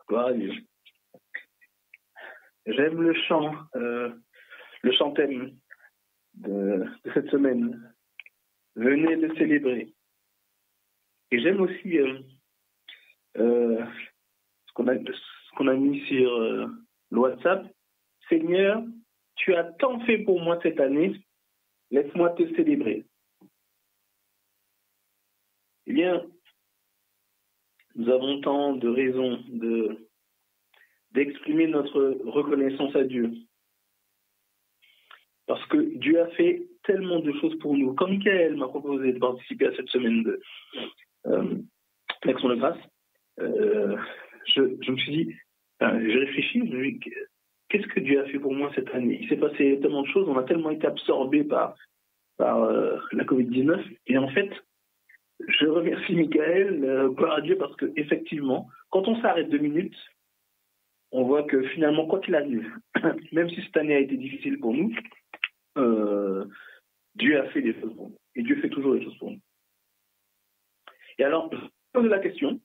Gloire à Dieu. J'aime le chant thème de cette semaine. Venez le célébrer. Et j'aime aussi ce qu'on a mis sur le WhatsApp. Seigneur, tu as tant fait pour moi cette année, laisse-moi te célébrer. Eh bien, nous avons tant de raisons d'exprimer notre reconnaissance à Dieu. Parce que Dieu a fait tellement de choses pour nous. Quand Michael m'a proposé de participer à cette semaine d'Action de grâce, je me suis dit, j'ai réfléchi, je me suis dit, qu'est-ce que Dieu a fait pour moi cette année? Il s'est passé tellement de choses, on a tellement été absorbés par la Covid-19. Et en fait, je remercie Michael, gloire à Dieu, parce qu'effectivement, quand on s'arrête 2 minutes, on voit que finalement, quoi qu'il arrive, même si cette année a été difficile pour nous, Dieu a fait des choses pour nous. Et Dieu fait toujours des choses pour nous. Et alors, je me pose la question,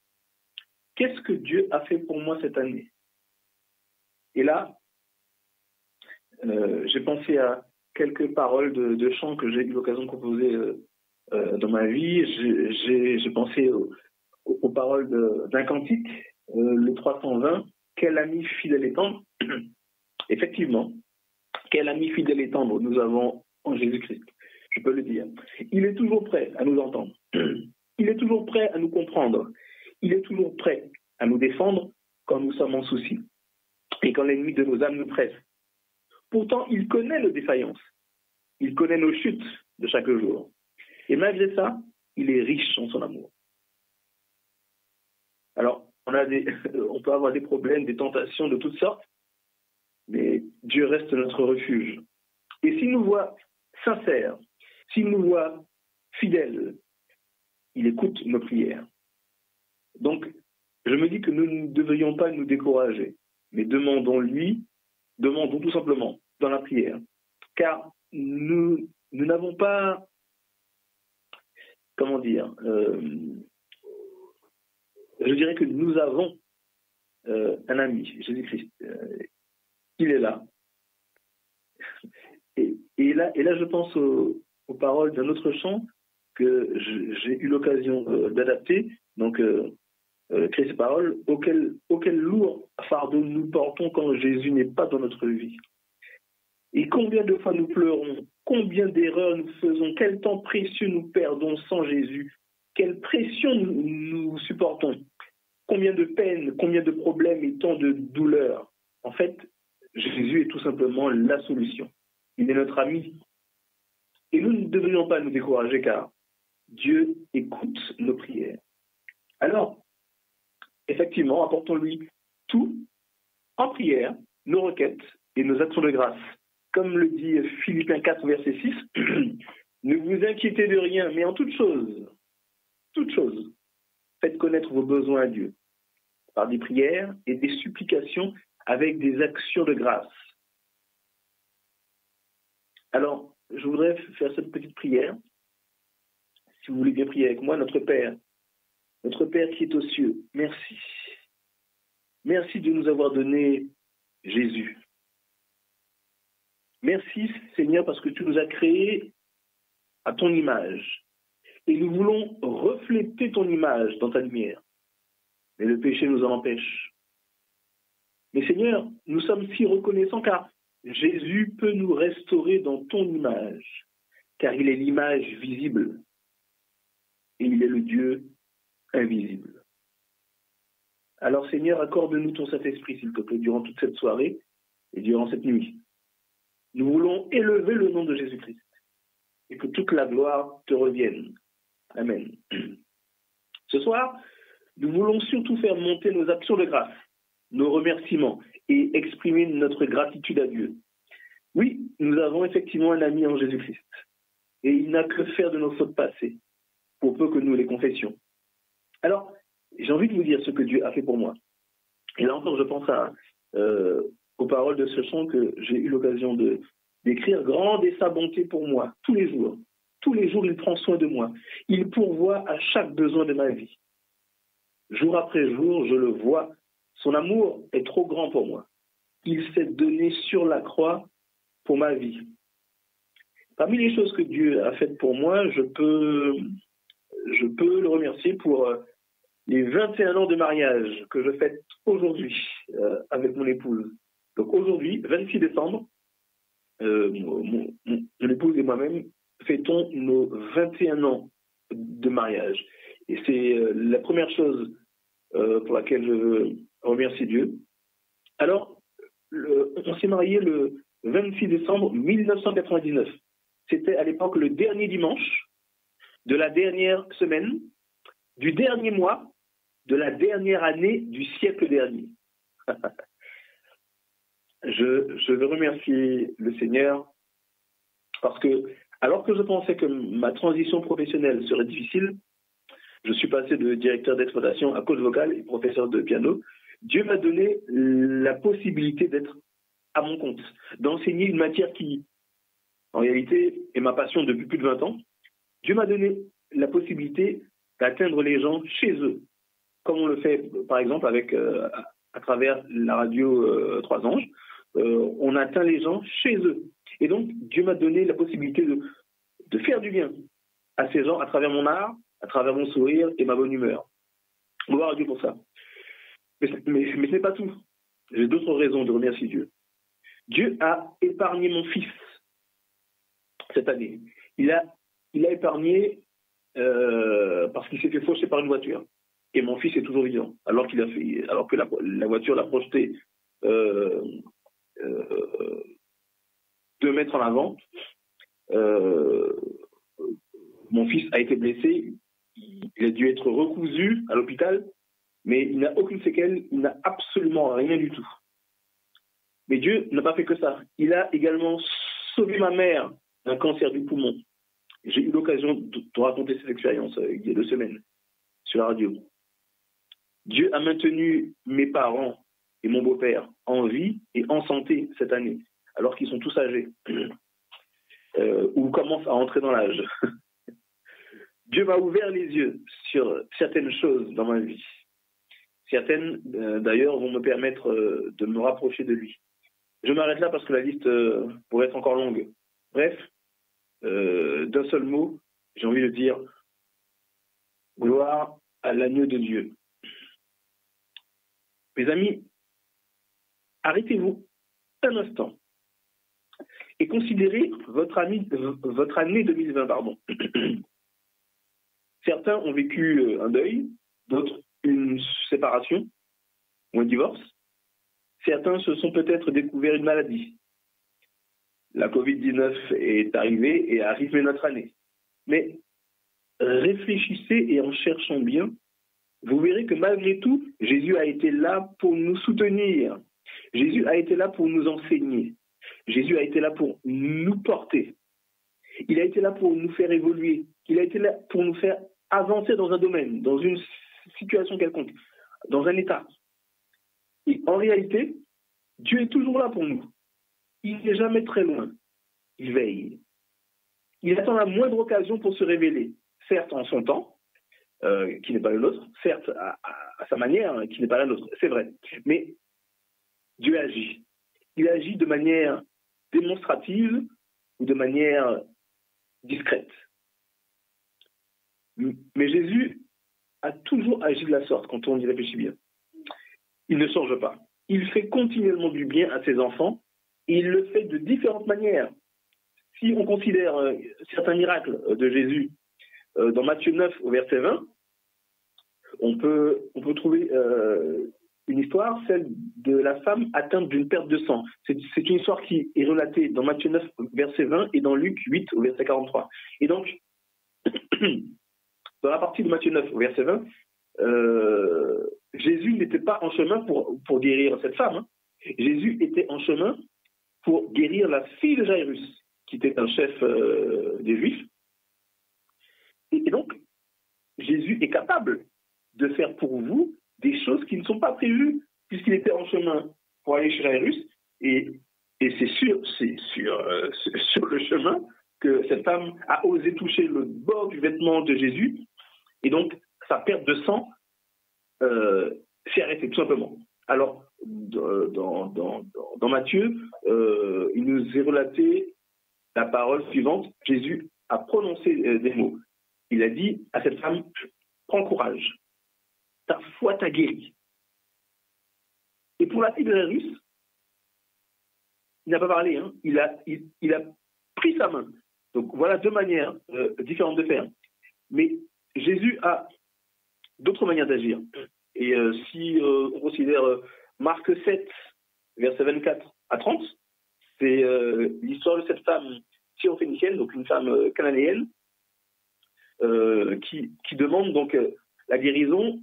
qu'est-ce que Dieu a fait pour moi cette année? Et là, j'ai pensé à quelques paroles de chants que j'ai eu l'occasion de composer dans ma vie. J'ai pensé aux paroles d'un cantique, le 320, « Quel ami fidèle et tendre ». Effectivement, quel ami fidèle et tendre nous avons en Jésus-Christ, je peux le dire. Il est toujours prêt à nous entendre. Il est toujours prêt à nous comprendre. Il est toujours prêt à nous défendre quand nous sommes en souci et quand l'ennemi de nos âmes nous presse. Pourtant, il connaît nos défaillances. Il connaît nos chutes de chaque jour. Et malgré ça, il est riche en son amour. Alors, on peut avoir des problèmes, des tentations de toutes sortes, mais Dieu reste notre refuge. Et s'il nous voit sincères, s'il nous voit fidèles, il écoute nos prières. Donc, je me dis que nous ne devrions pas nous décourager, mais demandons tout simplement dans la prière. Car nous n'avons pas, je dirais que nous avons un ami, Jésus-Christ. Il est là. Et là, je pense aux paroles d'un autre chant que j'ai eu l'occasion d'adapter. Donc, créer ces paroles, auquel lourd fardeau nous portons quand Jésus n'est pas dans notre vie. Et combien de fois nous pleurons, combien d'erreurs nous faisons, quel temps précieux nous perdons sans Jésus, quelle pression nous supportons, combien de peines, combien de problèmes et tant de douleurs. En fait, Jésus est tout simplement la solution. Il est notre ami. Et nous ne devrions pas nous décourager car Dieu écoute nos prières. Alors, effectivement, apportons-lui tout en prière, nos requêtes et nos actions de grâce. Comme le dit Philippiens 4, verset 6, ne vous inquiétez de rien, mais en toute chose, faites connaître vos besoins à Dieu par des prières et des supplications avec des actions de grâce. Alors, je voudrais faire cette petite prière. Si vous voulez bien prier avec moi, notre Père qui est aux cieux, merci. Merci de nous avoir donné Jésus. Merci, Seigneur, parce que tu nous as créés à ton image. Et nous voulons refléter ton image dans ta lumière. Mais le péché nous en empêche. Mais Seigneur, nous sommes si reconnaissants car Jésus peut nous restaurer dans ton image, car il est l'image visible et il est le Dieu invisible. Alors Seigneur, accorde-nous ton Saint-Esprit, s'il te plaît, durant toute cette soirée et durant cette nuit. Nous voulons élever le nom de Jésus-Christ et que toute la gloire te revienne. Amen. Ce soir, nous voulons surtout faire monter nos actions de grâce, nos remerciements et exprimer notre gratitude à Dieu. Oui, nous avons effectivement un ami en Jésus-Christ et il n'a que faire de nos fautes passées, pour peu que nous les confessions. Alors, j'ai envie de vous dire ce que Dieu a fait pour moi. Et là encore, je pense aux paroles de ce chant que j'ai eu l'occasion d'écrire. Grande est sa bonté pour moi, tous les jours. Tous les jours, il prend soin de moi. Il pourvoit à chaque besoin de ma vie. Jour après jour, je le vois Son amour est trop grand pour moi. Il s'est donné sur la croix pour ma vie. Parmi les choses que Dieu a faites pour moi, je peux le remercier pour les 21 ans de mariage que je fête aujourd'hui avec mon épouse. Donc aujourd'hui, 26 décembre, mon épouse et moi-même fêtons nos 21 ans de mariage. Et c'est la première chose pour laquelle je veux remercier Dieu. Alors, on s'est mariés le 26 décembre 1999. C'était à l'époque le dernier dimanche de la dernière semaine, du dernier mois, de la dernière année du siècle dernier. Je veux remercier le Seigneur parce que, alors que je pensais que ma transition professionnelle serait difficile, je suis passé de directeur d'exploitation à coach vocal et professeur de piano. Dieu m'a donné la possibilité d'être à mon compte, d'enseigner une matière qui, en réalité, est ma passion depuis plus de 20 ans. Dieu m'a donné la possibilité d'atteindre les gens chez eux, comme on le fait, par exemple, à travers la radio Trois Anges. On atteint les gens chez eux. Et donc, Dieu m'a donné la possibilité de faire du bien à ces gens à travers mon art, à travers mon sourire et ma bonne humeur. Gloire à Dieu pour ça. Mais ce n'est pas tout. J'ai d'autres raisons de remercier Dieu. Dieu a épargné mon fils cette année. Il a épargné parce qu'il s'est fait faucher par une voiture. Et mon fils est toujours vivant, alors que la voiture l'a projeté 2 mètres en avant. Mon fils a été blessé. Il a dû être recousu à l'hôpital, mais il n'a aucune séquelle, il n'a absolument rien du tout. Mais Dieu n'a pas fait que ça. Il a également sauvé ma mère d'un cancer du poumon. J'ai eu l'occasion de raconter cette expérience il y a 2 semaines sur la radio. Dieu a maintenu mes parents et mon beau-père en vie et en santé cette année, alors qu'ils sont tous âgés ou commencent à entrer dans l'âge. Dieu m'a ouvert les yeux sur certaines choses dans ma vie. Certaines, d'ailleurs, vont me permettre de me rapprocher de lui. Je m'arrête là parce que la liste pourrait être encore longue. Bref, d'un seul mot, j'ai envie de dire gloire à l'agneau de Dieu. Mes amis, arrêtez-vous un instant et considérez votre année 2020. Certains ont vécu un deuil, d'autres une séparation ou un divorce. Certains se sont peut-être découverts une maladie. La Covid-19 est arrivée et a rythmé notre année. Mais réfléchissez et en cherchant bien, vous verrez que malgré tout, Jésus a été là pour nous soutenir. Jésus a été là pour nous enseigner. Jésus a été là pour nous porter. Il a été là pour nous faire évoluer. Il a été là pour nous faire avancer dans un domaine, dans une situation quelconque, dans un état. Et en réalité, Dieu est toujours là pour nous. Il n'est jamais très loin. Il veille. Il attend la moindre occasion pour se révéler. Certes, en son temps, qui n'est pas le nôtre, certes, à sa manière, qui n'est pas la nôtre, c'est vrai. Mais Dieu agit. Il agit de manière démonstrative ou de manière discrète. Mais Jésus a toujours agi de la sorte quand on y réfléchit bien. Il ne change pas. Il fait continuellement du bien à ses enfants et il le fait de différentes manières. Si on considère certains miracles de Jésus dans Matthieu 9 au verset 20, on peut trouver une histoire, celle de la femme atteinte d'une perte de sang. C'est une histoire qui est relatée dans Matthieu 9 verset 20 et dans Luc 8 au verset 43. Et donc, dans la partie de Matthieu 9 au verset 20, Jésus n'était pas en chemin pour guérir cette femme. Hein. Jésus était en chemin pour guérir la fille de Jairus, qui était un chef des Juifs. Et donc, Jésus est capable de faire pour vous des choses qui ne sont pas prévues, puisqu'il était en chemin pour aller chez Jairus. Et c'est sur le chemin que cette femme a osé toucher le bord du vêtement de Jésus. Et donc, sa perte de sang s'est arrêtée, tout simplement. Alors, dans Matthieu, il nous est relaté la parole suivante. Jésus a prononcé des mots. Il a dit à cette femme, prends courage, ta foi t'a guéri. Et pour la fille de Jairus, il n'a pas parlé, hein. Il a pris sa main. Donc voilà deux manières différentes de faire. Mais Jésus a d'autres manières d'agir. Et si on considère Marc 7, versets 24 à 30, c'est l'histoire de cette femme syrophénicienne, donc une femme cananéenne, qui demande donc la guérison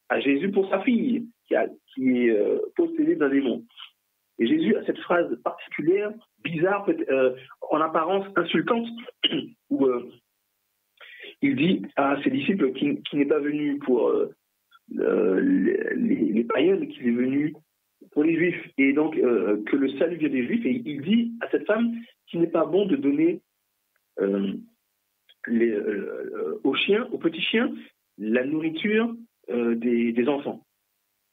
à Jésus pour sa fille, qui est possédée d'un démon. Et Jésus a cette phrase particulière, bizarre, en apparence insultante, où il dit à ses disciples qu'il n'est pas venu pour les païens, mais qu'il est venu pour les Juifs. Et donc, que le salut vient des Juifs. Et il dit à cette femme qu'il n'est pas bon de donner aux chiens, aux petits chiens, la nourriture des enfants.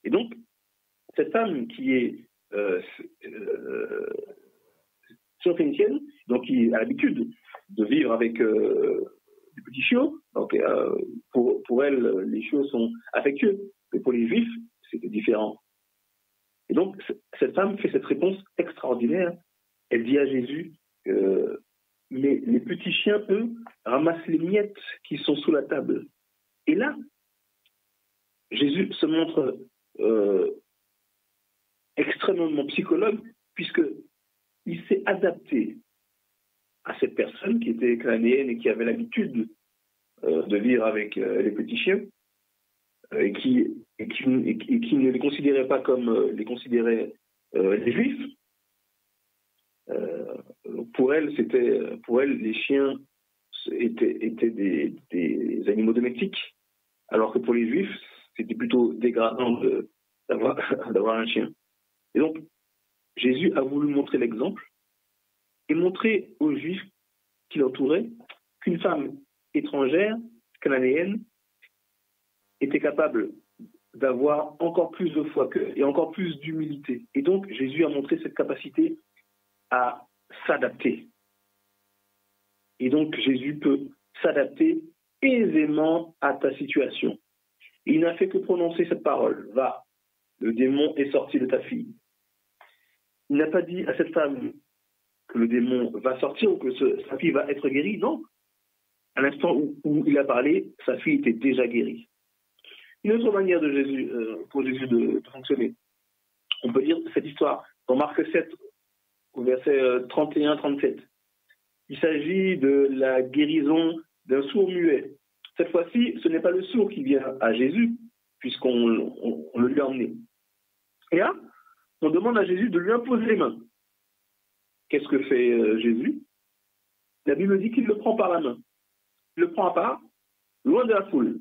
Et donc, cette femme qui est syrophénicienne, donc qui a l'habitude de vivre avec des petits chiots, donc pour elle, les chiots sont affectueux, mais pour les Juifs, c'était différent. Et donc, cette femme fait cette réponse extraordinaire. Elle dit à Jésus, mais les petits chiens, eux, ramassent les miettes qui sont sous la table. Et là, Jésus se montre extrêmement psychologue, puisqu'il s'est adapté à cette personne qui était cananéenne et qui avait l'habitude de vivre avec les petits chiens, et qui ne les considérait pas comme les considéraient les Juifs. Pour elle, les chiens étaient des animaux domestiques, alors que pour les Juifs, c'était plutôt dégradant d'avoir un chien. Et donc, Jésus a voulu montrer l'exemple et montrer aux Juifs qui l'entouraient qu'une femme étrangère, cananéenne, était capable d'avoir encore plus de foi qu'eux et encore plus d'humilité. Et donc, Jésus a montré cette capacité à s'adapter. Et donc, Jésus peut s'adapter aisément à ta situation. Il n'a fait que prononcer cette parole. Va, le démon est sorti de ta fille. Il n'a pas dit à cette femme que le démon va sortir ou que sa fille va être guérie. Non. À l'instant où il a parlé, sa fille était déjà guérie. Une autre manière de Jésus, pour Jésus de fonctionner, on peut dire cette histoire dans Marc 7, au verset 31-37. Il s'agit de la guérison d'un sourd muet. Cette fois-ci, ce n'est pas le sourd qui vient à Jésus, puisqu'on le lui a emmené. Et là, on demande à Jésus de lui imposer les mains. Qu'est-ce que fait Jésus? La Bible dit qu'il le prend par la main. Il le prend à part, loin de la foule.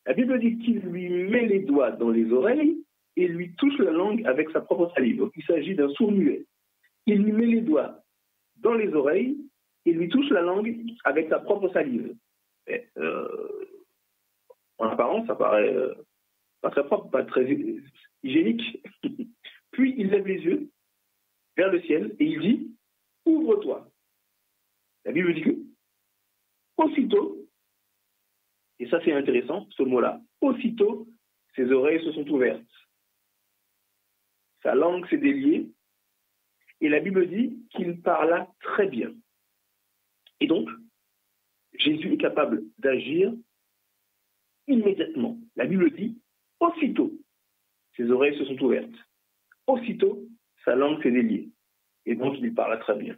La Bible dit qu'il lui met les doigts dans les oreilles et lui touche la langue avec sa propre salive. Donc, il s'agit d'un sourd muet. Il lui met les doigts dans les oreilles et lui touche la langue avec sa propre salive. Et, en apparence, ça paraît pas très propre, pas très hygiénique. Puis il lève les yeux vers le ciel et il dit « Ouvre-toi ». La Bible dit que aussitôt, et ça c'est intéressant, ce mot-là, aussitôt, ses oreilles se sont ouvertes. Sa langue s'est déliée et la Bible dit qu'il parla très bien. Et donc, Jésus est capable d'agir immédiatement. La Bible dit aussitôt, ses oreilles se sont ouvertes. Aussitôt, sa langue s'est déliée. Et donc, il parla très bien.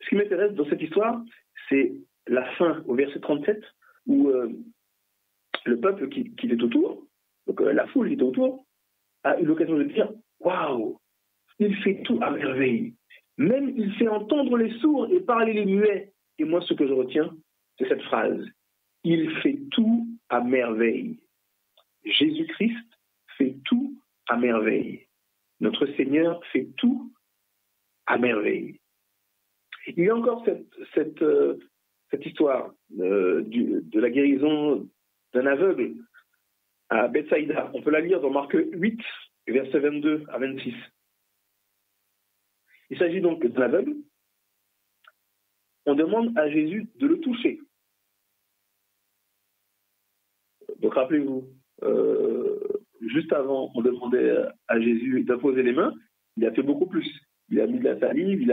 Ce qui m'intéresse dans cette histoire, c'est la fin, au verset 37, où le peuple qui est autour, donc la foule qui est autour, a eu l'occasion de dire « Waouh, il fait tout à merveille. Même il fait entendre les sourds et parler les muets. » Et moi, ce que je retiens, c'est cette phrase. « Il fait tout à merveille. » Jésus-Christ fait tout à merveille. Notre Seigneur fait tout à merveille. Il y a encore cette histoire de la guérison d'un aveugle. à Bethsaïda. On peut la lire dans Marc 8, versets 22 à 26. Il s'agit donc d'un aveugle. On demande à Jésus de le toucher. Donc rappelez-vous, juste avant, on demandait à Jésus d'imposer les mains. Il a fait beaucoup plus. Il a mis de la salive, il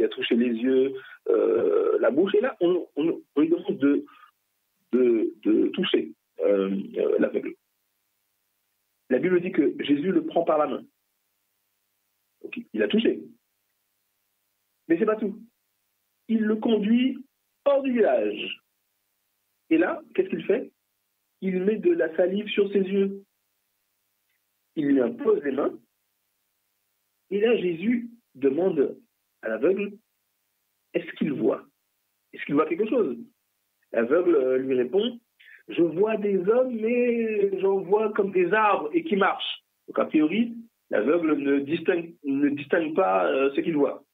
a touché les yeux, la bouche. Et là, on lui demande de toucher l'aveugle. La Bible dit que Jésus le prend par la main. Donc, il a touché. Mais c'est pas tout. Il le conduit hors du village. Et là, qu'est-ce qu'il fait? Il met de la salive sur ses yeux. Il lui impose les mains. Et là, Jésus demande à l'aveugle, est-ce qu'il voit? Est-ce qu'il voit quelque chose? L'aveugle lui répond, je vois des hommes, mais j'en vois comme des arbres et qui marchent. Donc, a priori, l'aveugle ne distingue pas ce qu'il voit.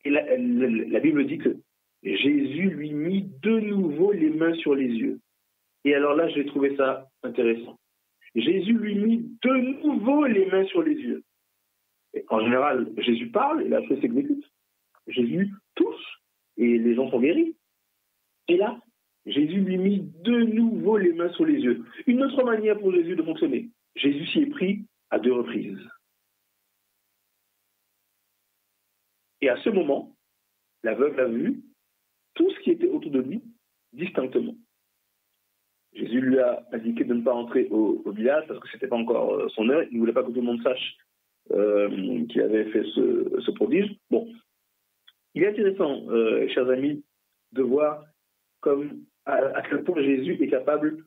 Et la Bible dit que Jésus lui mit de nouveau les mains sur les yeux. Et alors là, j'ai trouvé ça intéressant. Jésus lui mit de nouveau les mains sur les yeux. Et en général, Jésus parle et la chose s'exécute. Jésus touche et les gens sont guéris. Et là, Jésus lui mit de nouveau les mains sur les yeux. Une autre manière pour Jésus de fonctionner. Jésus s'y est pris à 2 reprises. Et à ce moment, l'aveugle a vu tout ce qui était autour de lui distinctement. Jésus lui a indiqué de ne pas entrer au village parce que ce n'était pas encore son heure. Il ne voulait pas que tout le monde sache qu'il avait fait ce prodige. Bon, il est intéressant, chers amis, de voir à quel point Jésus est capable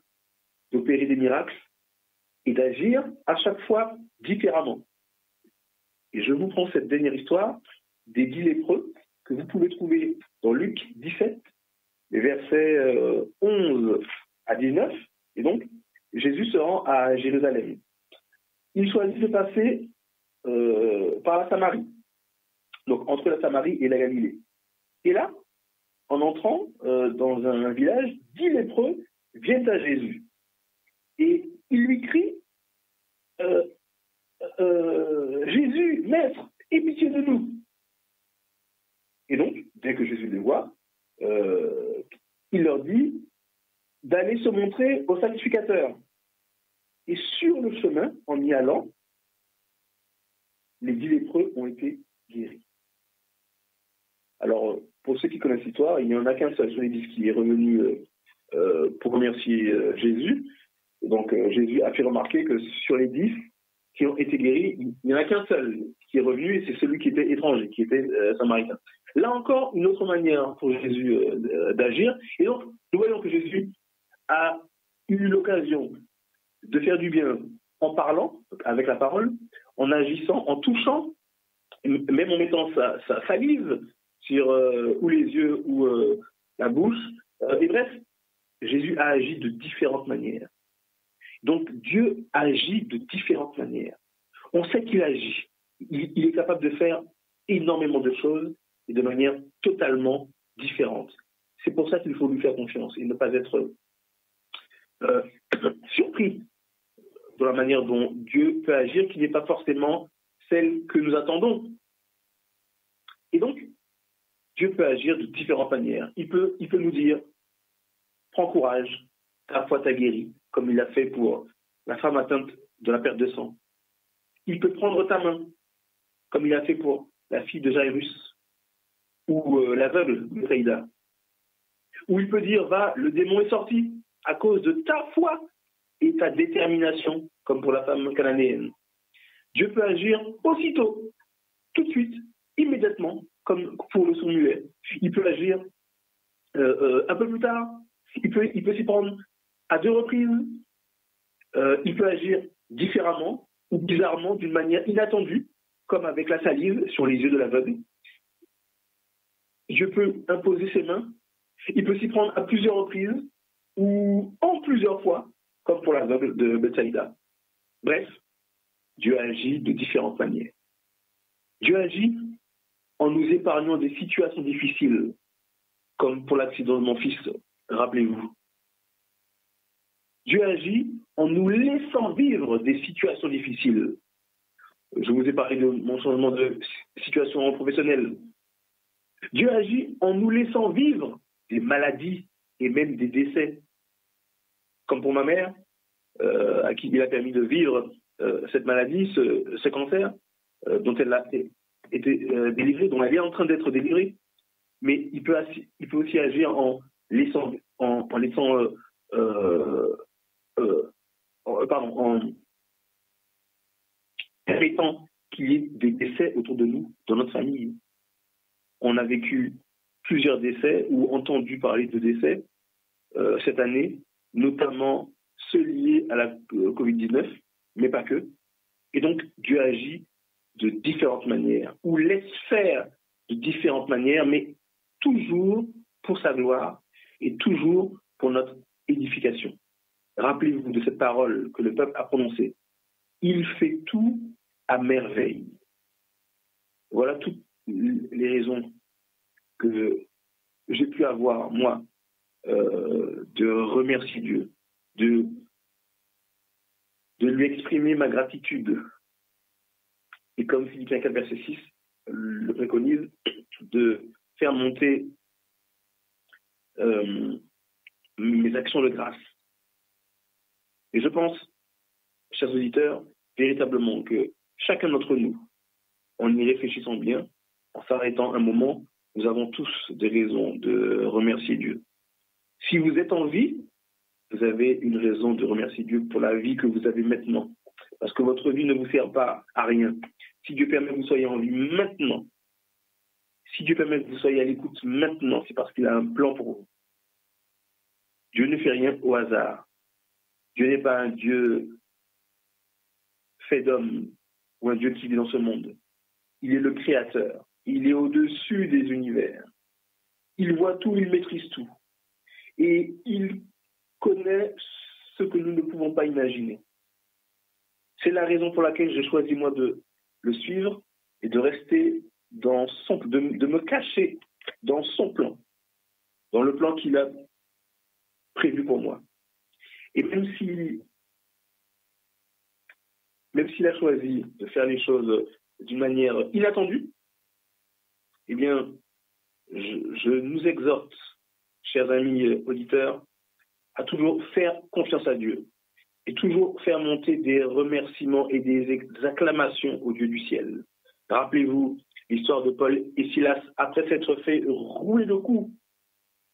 d'opérer des miracles et d'agir à chaque fois différemment. Et je vous prends cette dernière histoire des 10 lépreux que vous pouvez trouver dans Luc 17, les versets 11 à 19. Et donc, Jésus se rend à Jérusalem. Il choisit de passer par la Samarie, donc entre la Samarie et la Galilée. Et là, en entrant dans un village, 10 lépreux viennent à Jésus. Et ils lui crient Jésus, maître, aie pitié de nous. Et donc, dès que Jésus les voit, il leur dit d'aller se montrer au sacrificateur. Et sur le chemin, en y allant, les 10 lépreux ont été guéris. Alors, pour ceux qui connaissent l'histoire, il n'y en a qu'un seul sur les 10 qui est revenu pour remercier Jésus. Et donc, Jésus a fait remarquer que sur les 10 qui ont été guéris, il n'y en a qu'un seul qui est revenu, et c'est celui qui était étranger, qui était samaritain. Là encore, une autre manière pour Jésus d'agir. Et donc, nous voyons que Jésus a eu l'occasion de faire du bien en parlant, avec la parole, en agissant, en touchant, même en mettant sa salive sur ou les yeux ou la bouche. Et bref, Jésus a agi de différentes manières. Donc Dieu agit de différentes manières. On sait qu'il agit. Il est capable de faire énormément de choses et de manière totalement différente. C'est pour ça qu'il faut lui faire confiance et ne pas être surpris de la manière dont Dieu peut agir, qui n'est pas forcément celle que nous attendons. Et donc, Dieu peut agir de différentes manières. Il peut nous dire, prends courage, ta foi t'a guéri, comme il l'a fait pour la femme atteinte de la perte de sang. Il peut prendre ta main, comme il a fait pour la fille de Jairus, ou l'aveugle de Bethsaïda. Ou il peut dire, va, le démon est sorti à cause de ta foi et ta détermination, comme pour la femme cananéenne. Dieu peut agir aussitôt, tout de suite, immédiatement, comme pour le sourd-muet. Il peut agir un peu plus tard. Il peut s'y prendre à 2 reprises. Il peut agir différemment ou bizarrement, d'une manière inattendue, comme avec la salive sur les yeux de l'aveugle. Dieu peut imposer ses mains. Il peut s'y prendre à plusieurs reprises ou en plusieurs fois, comme pour l'aveugle de Bethsaïda. Bref, Dieu agit de différentes manières. Dieu agit en nous épargnant des situations difficiles, comme pour l'accident de mon fils, rappelez-vous. Dieu agit en nous laissant vivre des situations difficiles. Je vous ai parlé de mon changement de situation professionnelle. Dieu agit en nous laissant vivre des maladies et même des décès. Comme pour ma mère, à qui il a permis de vivre cette maladie, ce cancer, dont elle a été délivrée, dont elle est en train d'être délivrée. Mais il peut aussi agir en permettant qu'il y ait des décès autour de nous, dans notre famille. On a vécu plusieurs décès ou entendu parler de décès cette année, notamment ceux liés à la Covid-19, mais pas que. Et donc, Dieu agit de différentes manières, ou laisse faire de différentes manières, mais toujours pour sa gloire et toujours pour notre édification. Rappelez-vous de cette parole que le peuple a prononcée. Il fait tout à merveille. Voilà toutes les raisons que j'ai pu avoir, moi, de remercier Dieu, de lui exprimer ma gratitude. Et comme Philippiens 4, verset 6 le préconise, de faire monter mes actions de grâce. Et je pense, chers auditeurs, véritablement que chacun d'entre nous, en y réfléchissant bien, en s'arrêtant un moment, nous avons tous des raisons de remercier Dieu. Si vous êtes en vie, vous avez une raison de remercier Dieu pour la vie que vous avez maintenant. Parce que votre vie ne vous sert pas à rien. Si Dieu permet que vous soyez en vie maintenant, si Dieu permet que vous soyez à l'écoute maintenant, c'est parce qu'il a un plan pour vous. Dieu ne fait rien au hasard. Dieu n'est pas un Dieu fait d'homme ou un Dieu qui vit dans ce monde. Il est le Créateur. Il est au-dessus des univers. Il voit tout, il maîtrise tout. Et il connaît ce que nous ne pouvons pas imaginer. C'est la raison pour laquelle j'ai choisi, moi, de le suivre et de rester de me cacher dans son plan, dans le plan qu'il a prévu pour moi. Et même s'il a choisi de faire les choses d'une manière inattendue, eh bien, je nous exhorte, chers amis auditeurs, à toujours faire confiance à Dieu et toujours faire monter des remerciements et des acclamations au Dieu du ciel. Rappelez-vous l'histoire de Paul et Silas, après s'être fait rouer de coups,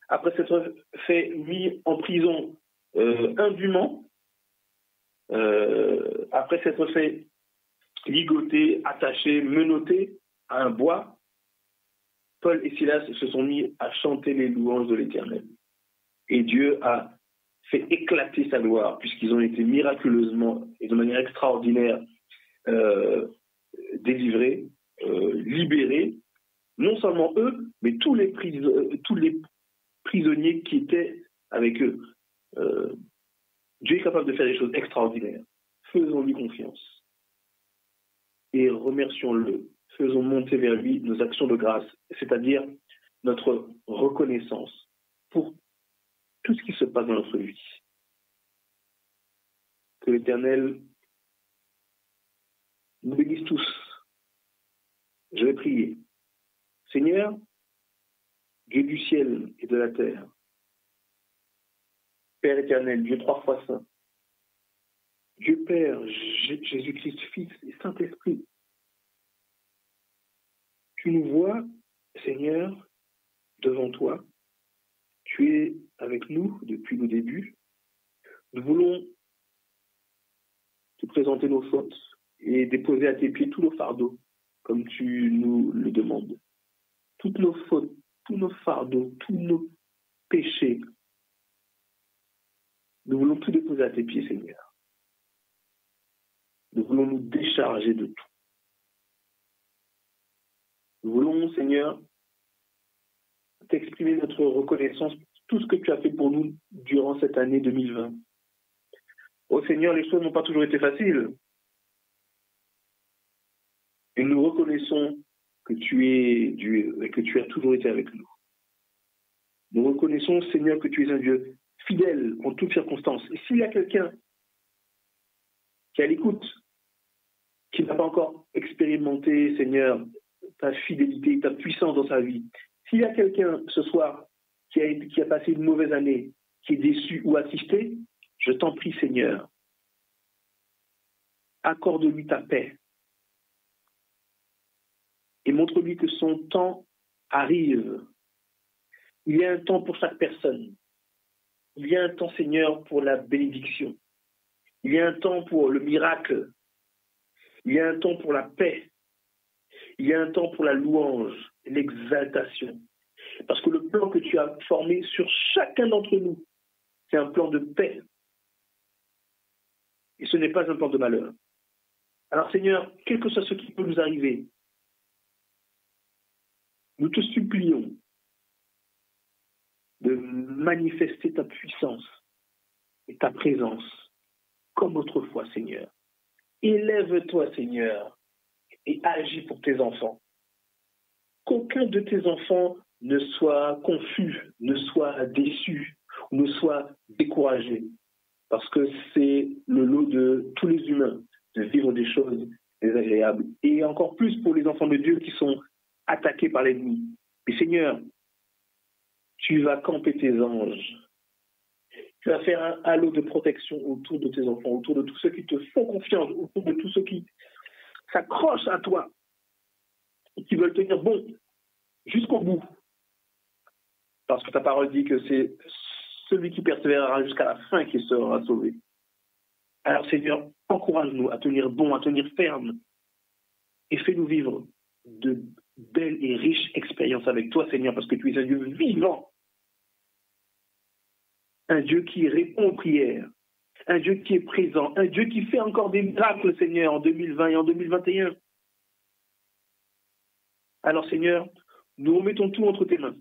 après s'être fait mis en prison indûment, après s'être fait ligoter, attacher, menotter à un bois, Paul et Silas se sont mis à chanter les louanges de l'Éternel. Et Dieu a fait éclater sa gloire, puisqu'ils ont été miraculeusement et de manière extraordinaire délivrés, libérés, non seulement eux, mais tous les prisonniers qui étaient avec eux. Dieu est capable de faire des choses extraordinaires. Faisons-lui confiance et remercions-le. Faisons monter vers lui nos actions de grâce, c'est-à-dire notre reconnaissance pour tout ce qui se passe dans notre vie. Que l'Éternel nous bénisse tous. Je vais prier. Seigneur, Dieu du ciel et de la terre, Père éternel, Dieu trois fois saint, Dieu Père, Jésus-Christ, Fils et Saint-Esprit, tu nous vois, Seigneur, devant toi. Tu es avec nous depuis le début. Nous voulons te présenter nos fautes et déposer à tes pieds tous nos fardeaux, comme tu nous le demandes. Toutes nos fautes, tous nos fardeaux, tous nos péchés. Nous voulons tout déposer à tes pieds, Seigneur. Nous voulons nous décharger de tout. Nous voulons, Seigneur, t'exprimer notre reconnaissance pour tout ce que tu as fait pour nous durant cette année 2020. Oh Seigneur, les choses n'ont pas toujours été faciles. Et nous reconnaissons que tu es Dieu et que tu as toujours été avec nous. Nous reconnaissons, Seigneur, que tu es un Dieu fidèle en toutes circonstances. Et s'il y a quelqu'un qui est à l'écoute, qui n'a pas encore expérimenté, Seigneur, ta fidélité, ta puissance dans sa vie, s'il y a quelqu'un ce soir qui a passé une mauvaise année, qui est déçu ou assisté, je t'en prie, Seigneur, accorde-lui ta paix et montre-lui que son temps arrive. Il y a un temps pour chaque personne. Il y a un temps, Seigneur, pour la bénédiction. Il y a un temps pour le miracle. Il y a un temps pour la paix. Il y a un temps pour la louange, l'exaltation. Parce que le plan que tu as formé sur chacun d'entre nous, c'est un plan de paix. Et ce n'est pas un plan de malheur. Alors Seigneur, quel que soit ce qui peut nous arriver, nous te supplions de manifester ta puissance et ta présence comme autrefois, Seigneur. Élève-toi, Seigneur, et agis pour tes enfants. Qu'aucun de tes enfants ne soit confus, ne soit déçu, ou ne soit découragé. Parce que c'est le lot de tous les humains de vivre des choses désagréables. Et encore plus pour les enfants de Dieu qui sont attaqués par l'ennemi. Mais Seigneur, tu vas camper tes anges. Tu vas faire un halo de protection autour de tes enfants, autour de tous ceux qui te font confiance, autour de tous ceux qui s'accrochent à toi et qui veulent tenir bon jusqu'au bout. Parce que ta parole dit que c'est celui qui persévérera jusqu'à la fin qui sera sauvé. Alors Seigneur, encourage-nous à tenir bon, à tenir ferme et fais-nous vivre de belles et riches expériences avec toi, Seigneur, parce que tu es un Dieu vivant, un Dieu qui répond aux prières, un Dieu qui est présent, un Dieu qui fait encore des miracles, Seigneur, en 2020 et en 2021. Alors Seigneur, nous remettons tout entre tes mains.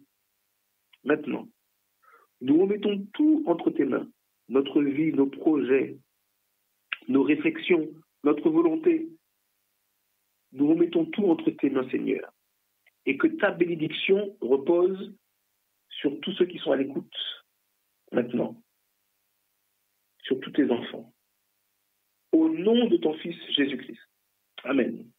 Maintenant, nous remettons tout entre tes mains. Notre vie, nos projets, nos réflexions, notre volonté. Nous remettons tout entre tes mains, Seigneur. Et que ta bénédiction repose sur tous ceux qui sont à l'écoute maintenant, sur tous tes enfants. Au nom de ton Fils Jésus-Christ. Amen.